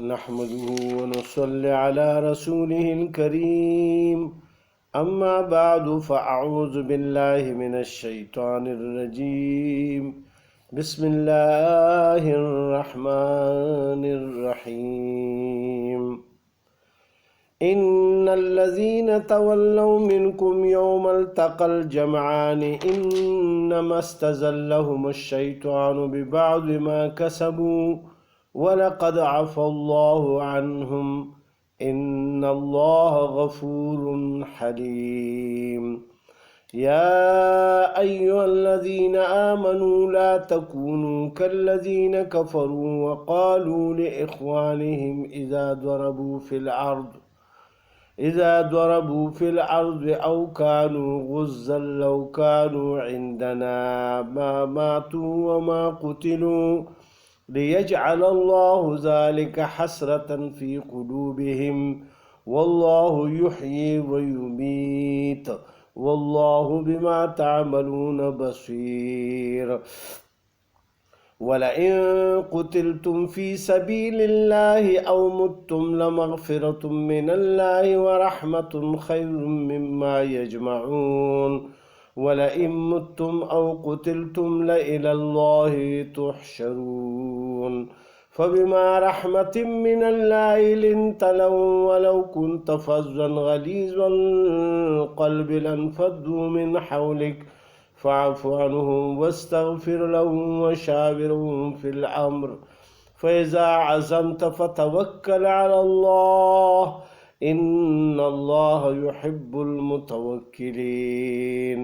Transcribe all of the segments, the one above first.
نحمده ونصلي على رسوله الكريم أما بعد فأعوذ بالله من الشيطان الرجيم بسم الله الرحمن الرحيم إن الذين تولوا منكم يوم التقى الجمعان إنما استزلهم الشيطان ببعض ما كسبوا وَلَقَدْ عَفَا اللَّهُ عَنْهُمْ إِنَّ اللَّهَ غَفُورٌ حَلِيمٌ يَا أَيُّهَا الَّذِينَ آمَنُوا لَا تَكُونُوا كَالَّذِينَ كَفَرُوا وَقَالُوا لِإِخْوَانِهِمْ إِذَا ضَرَبُوا فِي الْأَرْضِ أَوْ كَانُوا غُزًّا لَوْ كَانُوا عِنْدَنَا مَا مَاتُوا وَمَا قُتِلُوا ليجعل الله ذلك حسرة في قلوبهم والله يحيي ويميت والله بما تعملون بصير ولئن قتلتم في سبيل الله أو متم لمغفرة من الله ورحمة خير مما يجمعون وَلَئِن مُتُّمْ أَوْ قُتِلْتُمْ لَإِلَى اللَّهِ تُحْشَرُونَ فَبِمَا رَحْمَةٍ مِّنَ اللَّهِ لِنتَ لَهُمْ وَلَوْ كُنتَ فَظًّا غَلِيظَ الْقَلْبِ لَانفَضُّوا مِنْ حَوْلِكَ فَاعْفُ عَنْهُمْ وَاسْتَغْفِرْ لَهُمْ وَشَاوِرْهُمْ فِي الْأَمْرِ فَإِذَا عَزَمْتَ فَتَوَكَّلْ عَلَى اللَّهِ إن الله يحب المتوكلين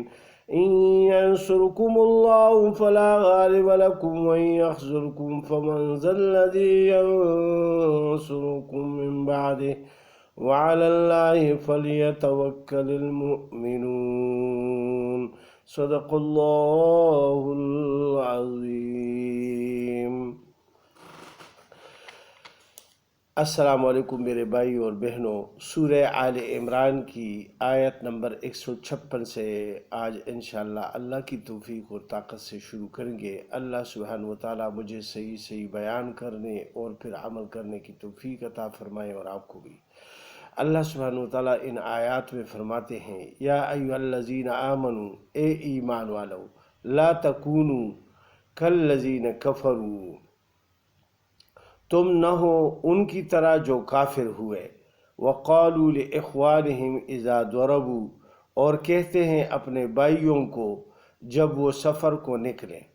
إن ينصركم الله فلا غالب لكم وإن يخذلكم فمن ذا الذي ينصركم من بعده وعلى الله فليتوكل المؤمنون صدق الله العظيم۔ السلام علیکم میرے بھائی اور بہنوں، سورہ آل عمران کی آیت نمبر 156 سے آج انشاءاللہ اللہ کی توفیق اور طاقت سے شروع کریں گے۔ اللہ سبحانہ وتعالی مجھے صحیح بیان کرنے اور پھر عمل کرنے کی توفیق عطا فرمائے اور آپ کو بھی۔ اللہ سبحانہ وتعالی ان آیات میں فرماتے ہیں، یا ایھا الذین آمنوا، اے ایمان والو، لا تکونوا کالذین کفروا، تم نہ ہو ان کی طرح جو کافر ہوئے، وقالوا لإخوانہم اذا ضربوا، اور کہتے ہیں اپنے بھائیوں کو جب وہ سفر کو نکلیں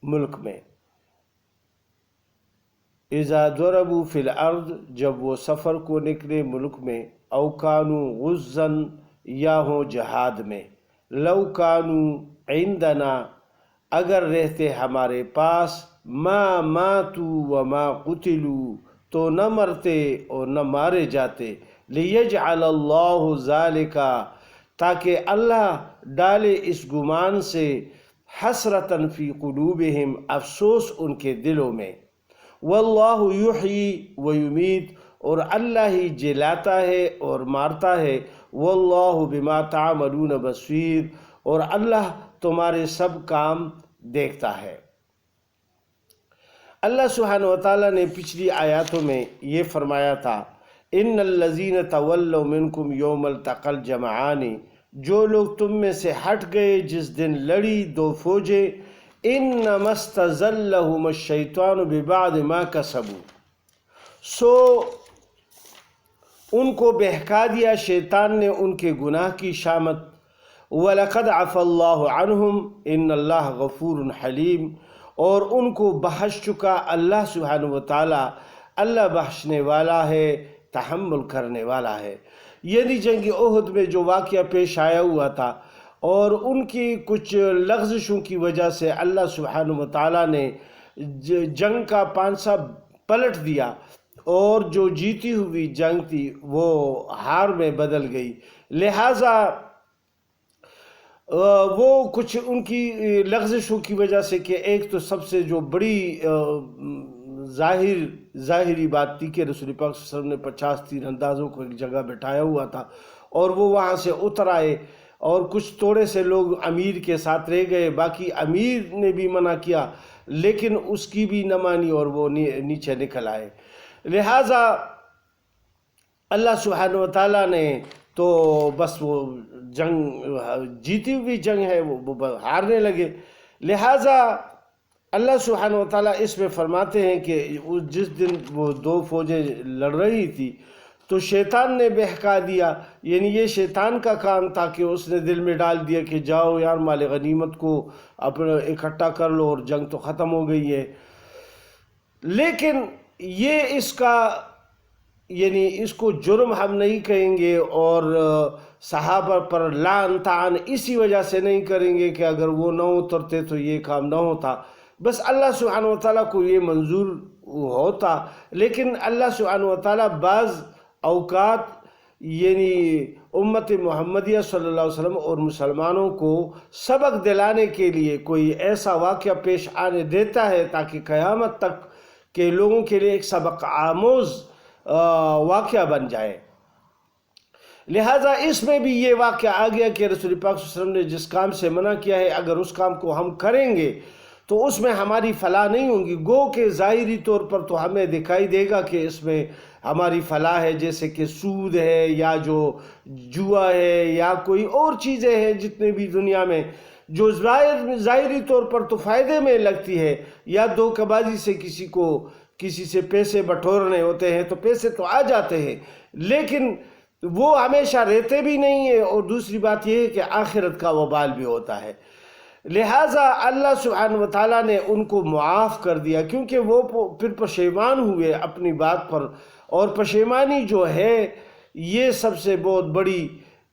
ملک میں، اذا ضربوا فی الارض، جب وہ سفر کو نکلے ملک میں، او کانوا غزا، یا ہوں جہاد میں، لو کانوا عندنا، اگر رہتے ہمارے پاس، ما ماتوا وما قتلوا، تو نہ مرتے اور نہ مارے جاتے، لیجعل اللہ ذالک، تاکہ اللہ ڈالے اس گمان سے، حسرتاً فی قلوبہم، افسوس ان کے دلوں میں، واللہ یحیی ویمیت، اور اللہ ہی جلاتا ہے اور مارتا ہے، واللہ بما تعملون بصیر، اور اللہ تمہارے سب کام دیکھتا ہے۔ اللہ سبحانہ وتعالیٰ نے پچھلی آیاتوں میں یہ فرمایا تھا، ان الذین تولوا منکم یوم التقى الجمعان، جو لوگ تم میں سے ہٹ گئے جس دن لڑی دو فوجیں، انما استزلهم الشیطان ببعض ما کسبوا، سو ان کو بہکا دیا شیطان نے ان کے گناہ کی شامت، وَلَقَدْ عَفَا اللَّهُ عَنْهُمْ إِنَّ اللَّهَ غَفُورٌ حَلِيمٌ، اور ان کو بخش چکا اللہ سبحانہ وتعالی، اللہ بخشنے والا ہے، تحمل کرنے والا ہے۔ یعنی جنگ احد میں جو واقعہ پیش آیا ہوا تھا اور ان کی کچھ لغزشوں کی وجہ سے اللہ سبحانہ وتعالی نے جنگ کا پانسا پلٹ دیا، اور جو جیتی ہوئی جنگ تھی وہ ہار میں بدل گئی، لہٰذا وہ کچھ ان کی لغزشوں کی وجہ سے، کہ ایک تو سب سے جو بڑی ظاہری بات تھی کہ رسول پاک صلی اللہ علیہ وسلم نے 50 تیر اندازوں کو ایک جگہ بٹھایا ہوا تھا، اور وہ وہاں سے اتر آئے، اور کچھ تھوڑے سے لوگ امیر کے ساتھ رہ گئے، باقی امیر نے بھی منع کیا لیکن اس کی بھی نہ مانی اور وہ نیچے نکل آئے۔ لہٰذا اللہ سبحانہ و تعالیٰ نے تو بس وہ جنگ جیتی ہوئی جنگ ہے وہ ہارنے لگے۔ لہٰذا اللہ سبحانہ و تعالیٰ اس میں فرماتے ہیں کہ جس دن وہ دو فوجیں لڑ رہی تھی تو شیطان نے بہکا دیا، یعنی یہ شیطان کا کام تھا کہ اس نے دل میں ڈال دیا کہ جاؤ یار مال غنیمت کو اپنا اکٹھا کر لو اور جنگ تو ختم ہو گئی ہے۔ لیکن یہ اس کا یعنی اس کو جرم ہم نہیں کہیں گے اور صحابہ پر لعن طعن اسی وجہ سے نہیں کریں گے کہ اگر وہ نہ اترتے تو یہ کام نہ ہوتا، بس اللہ سبحانہ و تعالیٰ کو یہ منظور ہوتا۔ لیکن اللہ سبحانہ و تعالیٰ بعض اوقات یعنی امت محمدیہ صلی اللہ علیہ وسلم اور مسلمانوں کو سبق دلانے کے لیے کوئی ایسا واقعہ پیش آنے دیتا ہے تاکہ قیامت تک کے لوگوں کے لیے ایک سبق آموز واقعہ بن جائے۔ لہٰذا اس میں بھی یہ واقعہ آ گیا کہ رسول پاک صلی اللہ علیہ وسلم نے جس کام سے منع کیا ہے اگر اس کام کو ہم کریں گے تو اس میں ہماری فلاح نہیں ہوگی۔ گو کہ ظاہری طور پر تو ہمیں دکھائی دے گا کہ اس میں ہماری فلاح ہے، جیسے کہ سود ہے یا جو جوا ہے یا کوئی اور چیزیں ہیں جتنے بھی دنیا میں جو ظاہری طور پر تو فائدے میں لگتی ہے، یا دھوکہ بازی سے کسی سے پیسے بٹورنے ہوتے ہیں تو پیسے تو آ جاتے ہیں لیکن وہ ہمیشہ رہتے بھی نہیں ہیں، اور دوسری بات یہ ہے کہ آخرت کا وبال بھی ہوتا ہے۔ لہٰذا اللہ سبحانہ و تعالیٰ نے ان کو معاف کر دیا کیونکہ وہ پھر پشیمان ہوئے اپنی بات پر، اور پشیمانی جو ہے یہ سب سے بہت بڑی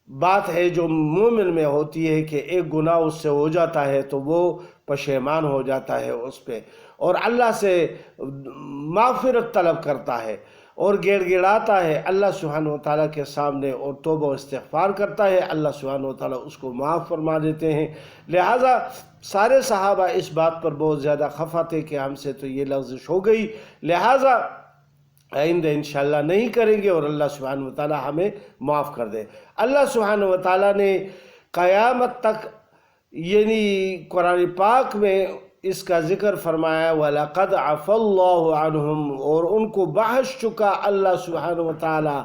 بات ہے جو مومن میں ہوتی ہے کہ ایک گناہ اس سے ہو جاتا ہے تو وہ پشیمان ہو جاتا ہے اس پہ اور اللہ سے معافرت طلب کرتا ہے اور گڑ گڑاتا ہے اللہ سبحانہ و تعالیٰ کے سامنے اور توبہ و استغفار کرتا ہے، اللہ سبحانہ و تعالیٰ اس کو معاف فرما دیتے ہیں۔ لہٰذا سارے صحابہ اس بات پر بہت زیادہ خفا تھے کہ ہم سے تو یہ لغزش ہو گئی، لہٰذا آئندہ انشاءاللہ نہیں کریں گے اور اللہ سبحانہ و تعالیٰ ہمیں معاف کر دے۔ اللہ سبحانہ و تعالیٰ نے قیامت تک یعنی قرآن پاک میں اس کا ذکر فرمایا وَلَقَدْ عَفَى اللَّهُ عَنْهُمْ، اور ان کو بخش چکا اللہ سبحانہ و تعالیٰ۔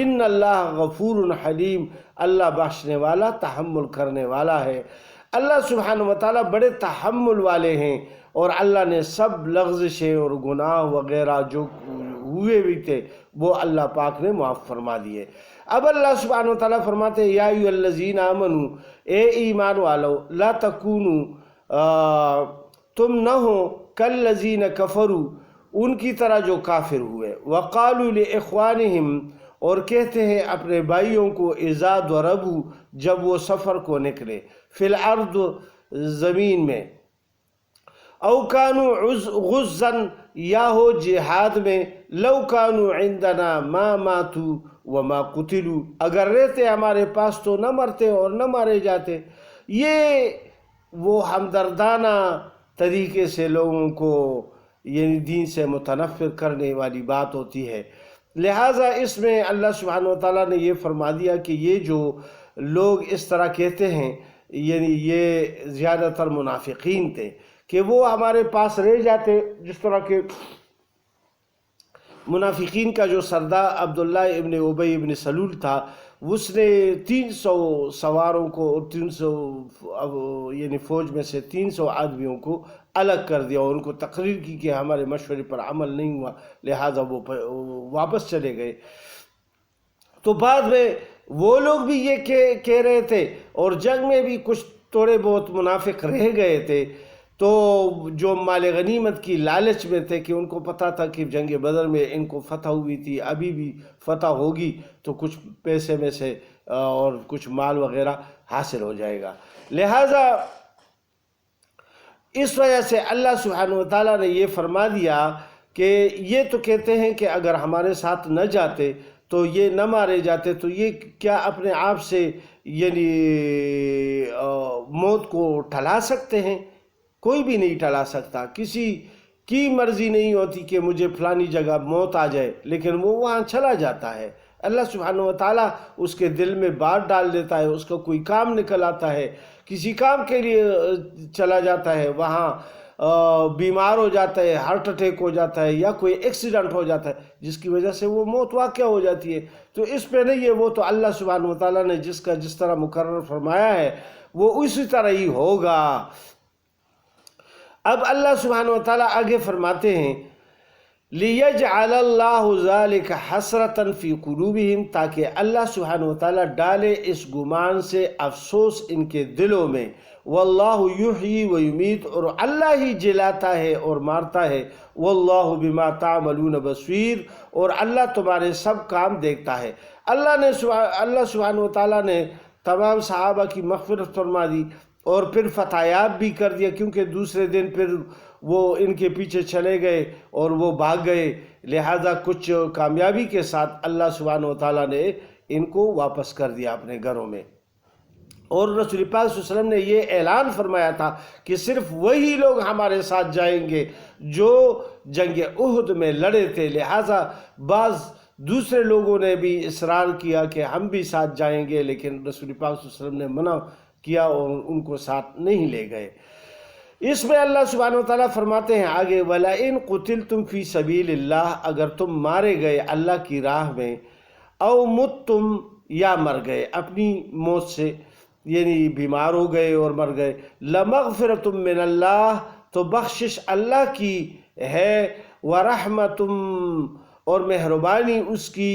ان اللہ غفور حلیم، اللہ بخشنے والا تحمل کرنے والا ہے۔ اللہ سبحانہ و تعالیٰ بڑے تحمل والے ہیں اور اللہ نے سب لغزشیں اور گناہ وغیرہ جو ہوئے بھی تھے وہ اللہ پاک نے معاف فرما دیے۔ اب اللہ سبحانہ و تعالیٰ فرماتے ہیں یا ایھا الذین آمنوا، اے ایمان والو، لا تکونوا، تم نہ ہو کالذین کفروا، ان کی طرح جو کافر ہوئے، وقالوا لاخوانہم، اور کہتے ہیں اپنے بھائیوں کو اذا ضربوا، جب وہ سفر کو نکلے، فی الارض، زمین میں، او کانوا غزا، یا ہو جہاد میں، لو کانوا عندنا ما ماتوا وما قتلوا، اگر رہتے ہمارے پاس تو نہ مرتے اور نہ مارے جاتے۔ یہ وہ ہمدردانہ طریقے سے لوگوں کو یعنی دین سے متنفر کرنے والی بات ہوتی ہے۔ لہٰذا اس میں اللہ سبحانہ و تعالیٰ نے یہ فرما دیا کہ یہ جو لوگ اس طرح کہتے ہیں یعنی یہ زیادہ تر منافقین تھے کہ وہ ہمارے پاس رہ جاتے، جس طرح کہ منافقین کا جو سردار عبداللہ ابن ابی ابن سلول تھا، اس نے 300 سواروں کو اور 300 یعنی فوج میں سے 300 آدمیوں کو الگ کر دیا اور ان کو تقریر کی کہ ہمارے مشورے پر عمل نہیں ہوا، لہٰذا وہ واپس چلے گئے۔ تو بعد میں وہ لوگ بھی یہ کہہ رہے تھے اور جنگ میں بھی کچھ تھوڑے بہت منافق رہ گئے تھے، تو جو مال غنیمت کی لالچ میں تھے کہ ان کو پتہ تھا کہ جنگ بدر میں ان کو فتح ہوئی تھی، ابھی بھی فتح ہوگی تو کچھ پیسے میں سے اور کچھ مال وغیرہ حاصل ہو جائے گا۔ لہٰذا اس وجہ سے اللہ سبحانہ و تعالیٰ نے یہ فرما دیا کہ یہ تو کہتے ہیں کہ اگر ہمارے ساتھ نہ جاتے تو یہ نہ مارے جاتے تو یہ کیا اپنے آپ سے یعنی موت کو ٹھلا سکتے ہیں؟ کوئی بھی نہیں ٹھلا سکتا، کسی کی مرضی نہیں ہوتی کہ مجھے فلانی جگہ موت آ جائے، لیکن وہ وہاں چلا جاتا ہے۔ اللہ سبحانہ و تعالیٰ اس کے دل میں بات ڈال دیتا ہے، اس کا کوئی کام نکل آتا ہے، کسی کام کے لیے چلا جاتا ہے، وہاں بیمار ہو جاتا ہے، ہارٹ اٹیک ہو جاتا ہے یا کوئی ایکسیڈنٹ ہو جاتا ہے جس کی وجہ سے وہ موت واقع ہو جاتی ہے، تو اس پہ نہیں ہے، وہ تو اللہ سبحانہ وتعالیٰ نے جس کا جس طرح مقرر فرمایا ہے وہ اسی طرح ہی ہوگا۔ اب اللہ سبحانہ وتعالیٰ آگے فرماتے ہیں لِيَجْعَلَ اللَّهُ ذَلِكَ حَسْرَةً فِي قُلُوبِهِمْ، تاکہ اللہ سبحانہ وتعالیٰ ڈالے اس گمان سے افسوس ان کے دلوں میں، وَاللَّهُ يُحْيِي وَيُمِيتُ، اور اللہ ہی جلاتا ہے اور مارتا ہے، وَاللَّهُ بِمَا تَعْمَلُونَ بَصِيرٌ، اور اللہ تمہارے سب کام دیکھتا ہے۔ اللہ سبحانہ وتعالیٰ نے تمام صحابہ کی مغفرت فرما دی اور پھر فتح یاب بھی کر دیا، کیونکہ دوسرے دن پھر وہ ان کے پیچھے چلے گئے اور وہ بھاگ گئے، لہذا کچھ کامیابی کے ساتھ اللہ سبحانہ وتعالیٰ نے ان کو واپس کر دیا اپنے گھروں میں۔ اور رسول پاک صلی اللہ علیہ وسلم نے یہ اعلان فرمایا تھا کہ صرف وہی لوگ ہمارے ساتھ جائیں گے جو جنگ احد میں لڑے تھے، لہذا بعض دوسرے لوگوں نے بھی اصرار کیا کہ ہم بھی ساتھ جائیں گے، لیکن رسول پاک صلی اللہ علیہ وسلم نے منع کیا اور ان کو ساتھ نہیں لے گئے۔ اس میں اللہ سبحانہ وتعالیٰ فرماتے ہیں آگے وَلَئِن قُتِلْتُمْ فِي سَبِيلِ اللَّهِ، اگر تم مارے گئے اللہ کی راہ میں، او مُتْتُمْ، یا مر گئے اپنی موت سے، یعنی بیمار ہو گئے اور مر گئے، لَمَغْفِرَةٌ مِّنَ اللَّهِ، تو بخشش اللہ کی ہے، وَرَحْمَةٌ، اور مہربانی اس کی،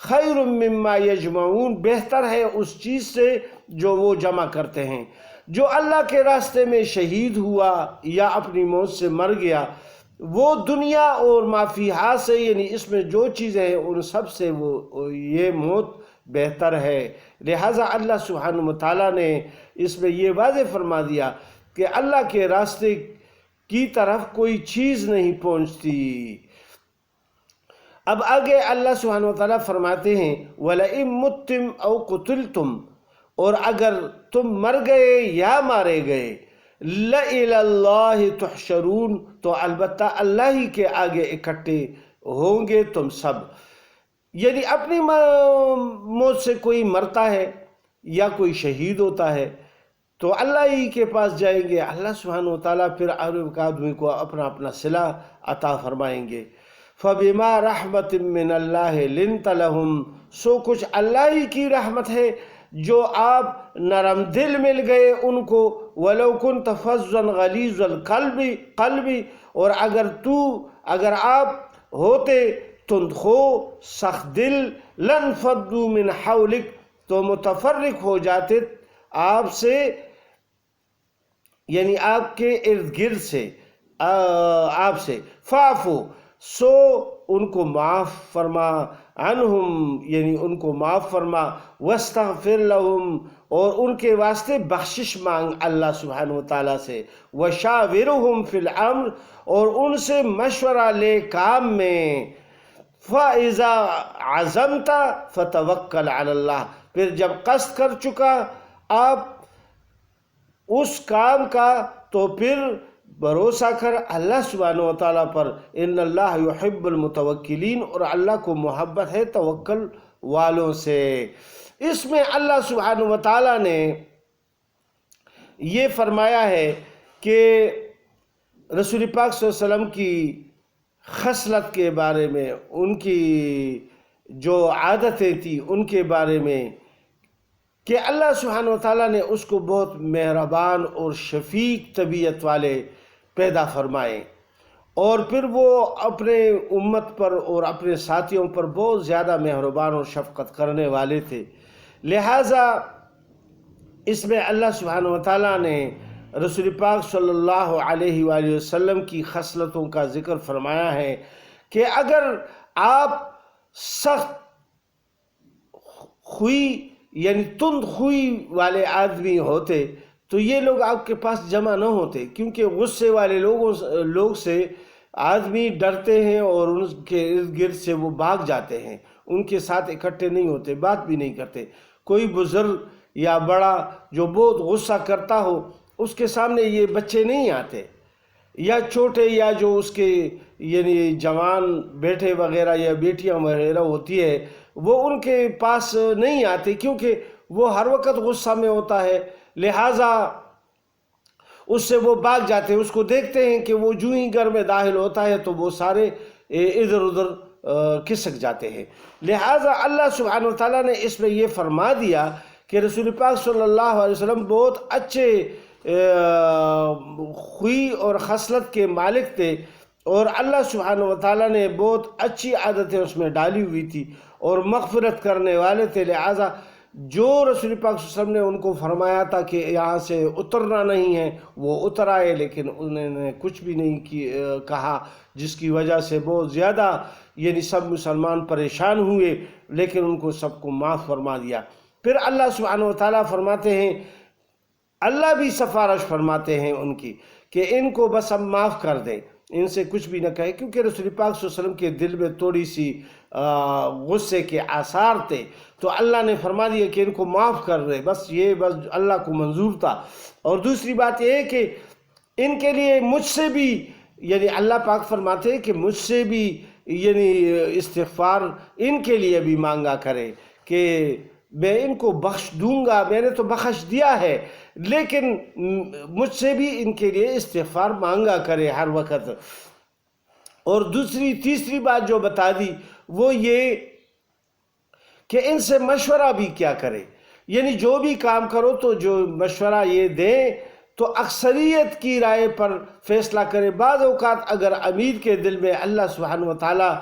خَيْرٌ مِّمَّا يَجْمَعُونَ، بہتر ہے اس چیز سے جو وہ جمع کرتے ہیں۔ جو اللہ کے راستے میں شہید ہوا یا اپنی موت سے مر گیا، وہ دنیا اور ما فیہا سے، یعنی اس میں جو چیزیں ہیں ان سب سے وہ یہ موت بہتر ہے۔ لہٰذا اللہ سبحانہ وتعالیٰ نے اس میں یہ واضح فرما دیا کہ اللہ کے راستے کی طرف کوئی چیز نہیں پہنچتی۔ اب آگے اللہ سبحانہ وتعالیٰ فرماتے ہیں وَلَئِن مُتِّمْ أَوْ قُتِلْتُمْ، اور اگر تم مر گئے یا مارے گئے، لَإِلَى اللَّهِ تُحْشَرُونَ، تو البتہ اللہ ہی کے آگے اکٹھے ہوں گے تم سب۔ یعنی اپنی موت سے کوئی مرتا ہے یا کوئی شہید ہوتا ہے تو اللہ ہی کے پاس جائیں گے، اللہ سبحانہ وتعالیٰ پھر ہر ایک آدمی کو اپنا اپنا صلہ عطا فرمائیں گے۔ فَبِمَا رَحْمَةٍ مِّنَ اللَّهِ لِنْتَ لَهُمْ، سو کچھ اللہ ہی کی رحمت ہے جو آپ نرم دل مل گئے ان کو، وَلَوْ كُنْتَ فَظًّا غَلِيظَ الْقَلْبِ، اور اگر آپ ہوتے تندخو سخت دل، لَانْفَضُّوا مِنْ حَوْلِكَ، تو متفرق ہو جاتے آپ سے، یعنی آپ کے ارد گرد سے، آپ سے، فَاعْفُوا، سو ان کو معاف فرما، عنہم، یعنی ان کو معاف فرما، واستغفر لہم، اور ان کے واسطے بخشش مانگ اللہ سبحانہ وتعالیٰ سے، وشاورہم فی الامر، اور ان سے مشورہ لے کام میں، فَإِذَا عَزَمْتَ فَتَوَكَّلْ عَلَى اللَّهِ، پھر جب قصد کر چکا آپ اس کام کا تو پھر بھروسہ کر اللہ سبحانہ وتعالیٰ پر، ان اللہ یحب المتوکلین، اور اللہ کو محبت ہے توکل والوں سے۔ اس میں اللہ سبحانہ وتعالیٰ نے یہ فرمایا ہے کہ رسول پاک صلی اللہ علیہ وسلم کی خصلت کے بارے میں، ان کی جو عادتیں تھیں ان کے بارے میں، کہ اللہ سبحانہ وتعالیٰ نے اس کو بہت مہربان اور شفیق طبیعت والے پیدا فرمائے، اور پھر وہ اپنے امت پر اور اپنے ساتھیوں پر بہت زیادہ مہربان اور شفقت کرنے والے تھے۔ لہٰذا اس میں اللہ سبحانہ وتعالیٰ نے رسول پاک صلی اللہ علیہ وآلہ وسلم کی خصلتوں کا ذکر فرمایا ہے کہ اگر آپ سخت خوئی یعنی تند خوئی والے آدمی ہوتے تو یہ لوگ آپ کے پاس جمع نہ ہوتے، کیونکہ غصے والے لوگ سے آدمی ڈرتے ہیں اور ان کے ارد گرد سے وہ بھاگ جاتے ہیں، ان کے ساتھ اکٹھے نہیں ہوتے، بات بھی نہیں کرتے۔ کوئی بزرگ یا بڑا جو بہت غصہ کرتا ہو اس کے سامنے یہ بچے نہیں آتے، یا چھوٹے یا جو اس کے یعنی جوان بیٹے وغیرہ یا بیٹیاں وغیرہ ہوتی ہے وہ ان کے پاس نہیں آتے، کیونکہ وہ ہر وقت غصہ میں ہوتا ہے۔ لہٰذا اس سے وہ بھاگ جاتے ہیں، اس کو دیکھتے ہیں کہ وہ جو ہی گھر میں داخل ہوتا ہے تو وہ سارے ادھر ادھر کھسک جاتے ہیں۔ لہٰذا اللہ سبحانہ وتعالیٰ نے اس میں یہ فرما دیا کہ رسول پاک صلی اللہ علیہ وسلم بہت اچھے خوی اور خصلت کے مالک تھے، اور اللہ سبحانہ وتعالیٰ نے بہت اچھی عادتیں اس میں ڈالی ہوئی تھی اور مغفرت کرنے والے تھے۔ لہٰذا جو رسول پاک صلی اللہ علیہ وسلم نے ان کو فرمایا تھا کہ یہاں سے اترنا نہیں ہے، وہ اتر آئے، لیکن انہوں نے کچھ بھی نہیں کہا، جس کی وجہ سے بہت زیادہ یعنی سب مسلمان پریشان ہوئے، لیکن ان کو سب کو معاف فرما دیا۔ پھر اللہ سبحانہ وتعالیٰ فرماتے ہیں، اللہ بھی سفارش فرماتے ہیں ان کی کہ ان کو بس ہم معاف کر دیں، ان سے کچھ بھی نہ کہیں، کیونکہ رسول پاک صلی اللہ علیہ وسلم کے دل میں تھوڑی سی غصے کے آثار تھے، تو اللہ نے فرما دیا کہ ان کو معاف کر دے، بس یہ بس اللہ کو منظور تھا۔ اور دوسری بات یہ ہے کہ ان کے لیے مجھ سے بھی یعنی اللہ پاک فرماتے ہیں کہ مجھ سے بھی یعنی استغفار ان کے لیے بھی مانگا کرے کہ میں ان کو بخش دوں گا، میں نے تو بخش دیا ہے، لیکن مجھ سے بھی ان کے لیے استغفار مانگا کرے ہر وقت۔ اور تیسری بات جو بتا دی وہ یہ کہ ان سے مشورہ بھی کیا کرے، یعنی جو بھی کام کرو تو جو مشورہ یہ دیں تو اکثریت کی رائے پر فیصلہ کرے۔ بعض اوقات اگر امیر کے دل میں اللہ سبحانہ وتعالیٰ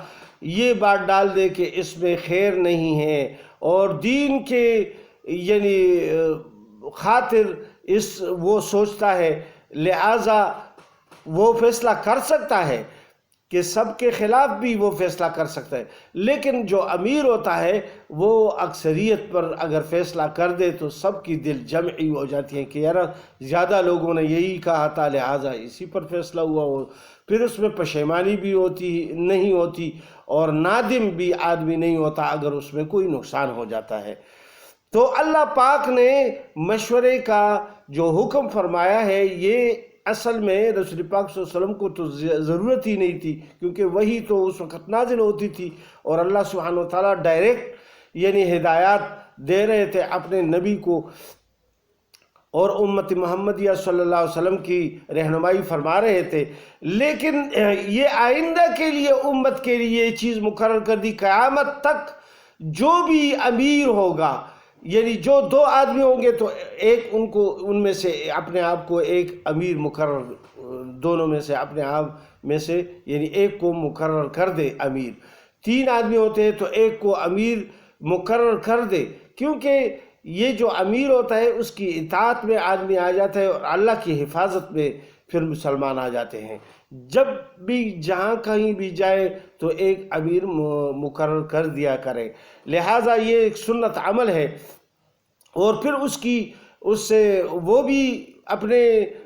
یہ بات ڈال دے کہ اس میں خیر نہیں ہے اور دین کے یعنی خاطر وہ سوچتا ہے، لہٰذا وہ فیصلہ کر سکتا ہے کہ سب کے خلاف بھی وہ فیصلہ کر سکتا ہے، لیکن جو امیر ہوتا ہے وہ اکثریت پر اگر فیصلہ کر دے تو سب کی دل جمعی ہو جاتی ہے کہ یار زیادہ لوگوں نے یہی کہا تھا، لہٰذا اسی پر فیصلہ ہوا ہو، پھر اس میں پشیمانی بھی نہیں ہوتی اور نادم بھی آدمی نہیں ہوتا اگر اس میں کوئی نقصان ہو جاتا ہے۔ تو اللہ پاک نے مشورے کا جو حکم فرمایا ہے، یہ اصل میں رسول پاک صلی اللہ علیہ وسلم کو تو ضرورت ہی نہیں تھی، کیونکہ وہی تو اس وقت نازل ہوتی تھی اور اللہ سبحانہ وتعالیٰ ڈائریکٹ یعنی ہدایات دے رہے تھے اپنے نبی کو، اور امت محمدیہ صلی اللہ علیہ وسلم کی رہنمائی فرما رہے تھے۔ لیکن یہ آئندہ کے لیے امت کے لیے یہ چیز مقرر کر دی، قیامت تک جو بھی امیر ہوگا، یعنی جو دو آدمی ہوں گے تو ایک ان میں سے اپنے آپ کو ایک امیر مقرر، دونوں میں سے اپنے آپ میں سے یعنی ایک کو مقرر کر دے امیر۔ 3 آدمی ہوتے ہیں تو ایک کو امیر مقرر کر دے، کیونکہ یہ جو امیر ہوتا ہے اس کی اطاعت میں آدمی آ جاتا ہے اور اللہ کی حفاظت میں پھر مسلمان آ جاتے ہیں۔ جب بھی جہاں کہیں بھی جائے تو ایک امیر مقرر کر دیا کرے، لہٰذا یہ ایک سنت عمل ہے۔ اور پھر اس سے وہ بھی اپنے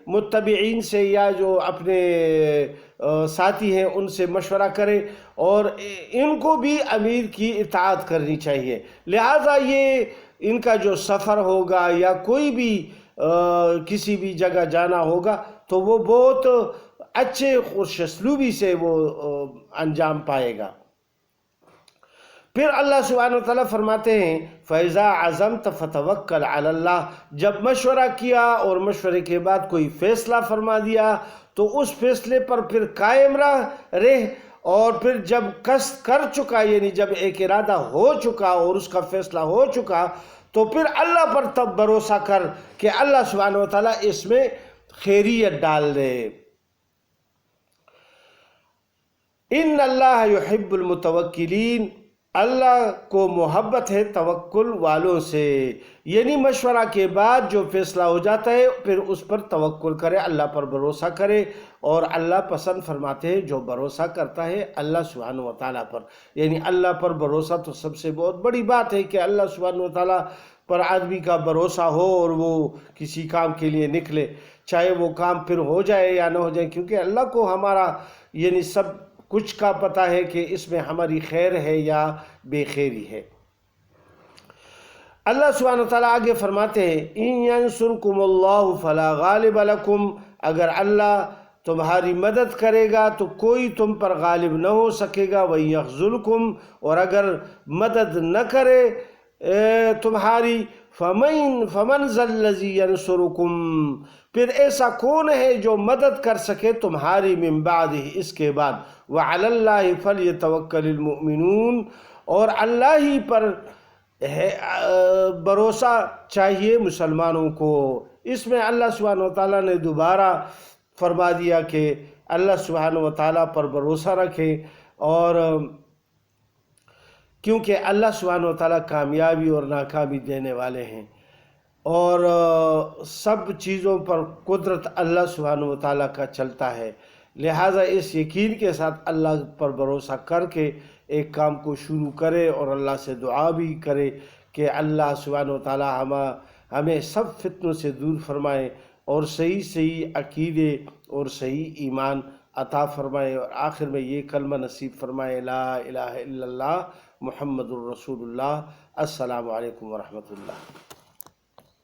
متبعین سے یا جو اپنے ساتھی ہیں ان سے مشورہ کرے، اور ان کو بھی امیر کی اطاعت کرنی چاہیے۔ لہٰذا یہ ان کا جو سفر ہوگا یا کوئی بھی کسی بھی جگہ جانا ہوگا تو وہ بہت اچھے خوش اسلوبی سے وہ انجام پائے گا۔ پھر اللہ سبحانہ وتعالیٰ فرماتے ہیں فَإِذَا عَزَمْتَ فَتَوَكَّلْ عَلَى اللَّهِ، جب مشورہ کیا اور مشورے کے بعد کوئی فیصلہ فرما دیا تو اس فیصلے پر پھر قائم رہ، اور پھر جب قصد کر چکا یعنی جب ایک ارادہ ہو چکا اور اس کا فیصلہ ہو چکا تو پھر اللہ پر تب بھروسہ کر کہ اللہ سبحانہ وتعالیٰ اس میں خیریت ڈال دے۔ ان اللہ یحب المتوکلین، اللہ کو محبت ہے توکل والوں سے، یعنی مشورہ کے بعد جو فیصلہ ہو جاتا ہے پھر اس پر توکل کرے، اللہ پر بھروسہ کرے، اور اللہ پسند فرماتے ہیں جو بھروسہ کرتا ہے اللہ سبحانہ وتعالیٰ پر۔ یعنی اللہ پر بھروسہ تو سب سے بہت بڑی بات ہے کہ اللہ سبحانہ وتعالیٰ پر آدمی کا بھروسہ ہو اور وہ کسی کام کے لیے نکلے، چاہے وہ کام پھر ہو جائے یا نہ ہو جائے، کیونکہ اللہ کو ہمارا یعنی سب کچھ کا پتہ ہے کہ اس میں ہماری خیر ہے یا بے خیری ہے۔ اللہ سبحانہ وتعالیٰ آگے فرماتے ہیں ان ینصرکم اللہ فلا غالب لکم، اگر اللہ تمہاری مدد کرے گا تو کوئی تم پر غالب نہ ہو سکے گا، وَإِن یخذلکم، اور اگر مدد نہ کرے تمہاری فمن ذا الذی ینصرکم، پھر ایسا کون ہے جو مدد کر سکے تمہاری من بعدہ اس کے بعد، وعلی اللہ فلیتوکل المؤمنون، اور اللہ ہی پر بھروسہ چاہیے مسلمانوں کو۔ اس میں اللہ سبحانہ وتعالیٰ نے دوبارہ فرما دیا کہ اللہ سبحانہ وتعالیٰ پر بھروسہ رکھیں، اور کیونکہ اللہ سبحانہ وتعالیٰ کامیابی اور ناکامی دینے والے ہیں، اور سب چیزوں پر قدرت اللہ سبحانہ وتعالیٰ کا چلتا ہے۔ لہٰذا اس یقین کے ساتھ اللہ پر بھروسہ کر کے ایک کام کو شروع کرے، اور اللہ سے دعا بھی کرے کہ اللہ سبحانہ وتعالیٰ ہمیں سب فتنوں سے دور فرمائے، اور صحیح عقیدے اور صحیح ایمان عطا فرمائے، اور آخر میں یہ کلمہ نصیب فرمائے، لا الہ الا اللہ محمد الرسول اللہ۔ السلام علیکم ورحمۃ اللہ۔